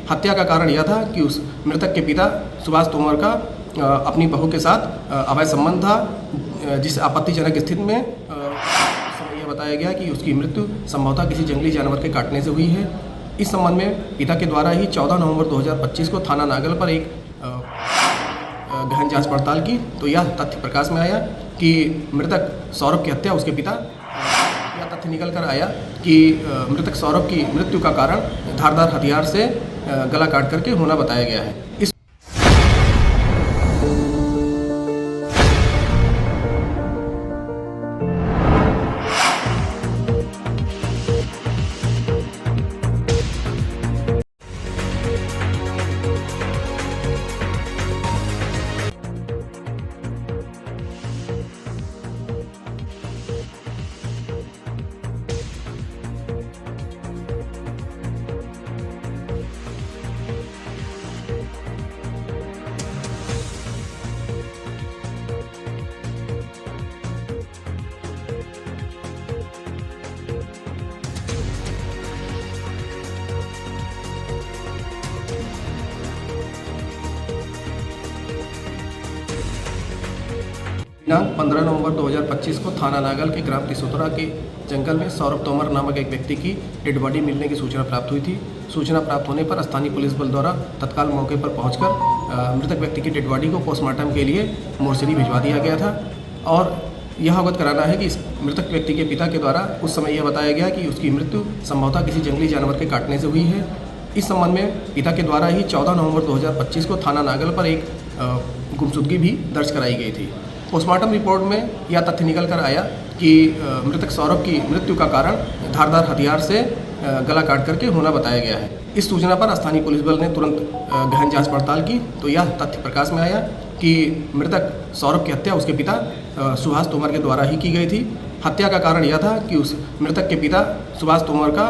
हत्या का कारण यह था कि उस मृतक के पिता सुभाष तोमर का अपनी बहू के साथ अवैध संबंध था, जिस आपत्तिजनक स्थिति में समय यह बताया गया कि उसकी मृत्यु संभवतः किसी जंगली जानवर के काटने से हुई है। इस संबंध में पिता के द्वारा ही 14 नवंबर 2025 को थाना नागल पर एक गहन जांच पड़ताल की तो यह तथ्य प्रकाश में आया कि मृतक सौरभ की हत्या उसके पिता, यह तथ्य निकल कर आया कि मृतक सौरभ की मृत्यु का कारण धारदार हथियार से गला काट करके होना बताया गया है। इस दिनांक 15 नवंबर 2025 को थाना नागल के ग्राम तिसोतरा के जंगल में सौरभ तोमर नामक एक व्यक्ति की डेड बॉडी मिलने की सूचना प्राप्त हुई थी। सूचना प्राप्त होने पर स्थानीय पुलिस बल द्वारा तत्काल मौके पर पहुंचकर मृतक व्यक्ति की डेड बॉडी को पोस्टमार्टम के लिए मोर्चरी भिजवा दिया गया था। और यह अवगत कराना है कि इस मृतक व्यक्ति के पिता के द्वारा उस समय यह बताया गया कि उसकी मृत्यु संभवतः किसी जंगली जानवर के काटने से हुई है। इस संबंध में पिता के द्वारा ही 14 नवंबर 2025 को थाना नागल पर एक गुमशुदगी भी दर्ज कराई गई थी। पोस्टमार्टम रिपोर्ट में यह तथ्य निकल कर आया कि मृतक सौरभ की मृत्यु का कारण धारदार हथियार से गला काट करके होना बताया गया है। इस सूचना पर स्थानीय पुलिस बल ने तुरंत गहन जांच पड़ताल की तो यह तथ्य प्रकाश में आया कि मृतक सौरभ की हत्या उसके पिता सुभाष तोमर के द्वारा ही की गई थी। हत्या का कारण यह था कि उस मृतक के पिता सुभाष तोमर का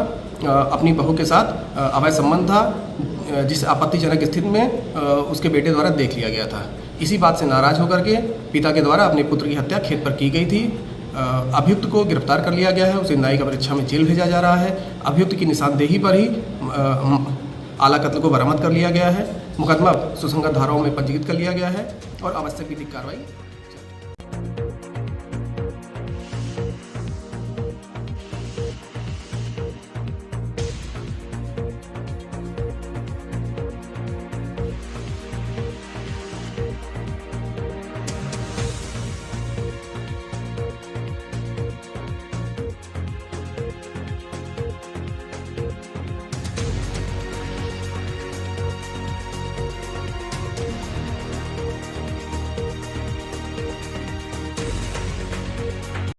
अपनी बहू के साथ अवैध संबंध था, जिस आपत्तिजनक स्थिति में उसके बेटे द्वारा देख लिया गया था। इसी बात से नाराज होकर के पिता के द्वारा अपने पुत्र की हत्या खेत पर की गई थी। अभियुक्त को गिरफ्तार कर लिया गया है, उसे न्यायिक परीक्षा में जेल भेजा जा रहा है। अभियुक्त की निशानदेही पर ही आला कत्ल को बरामद कर लिया गया है। मुकदमा सुसंगत धाराओं में पंजीकृत कर लिया गया है और आवश्यक विधिक कार्रवाई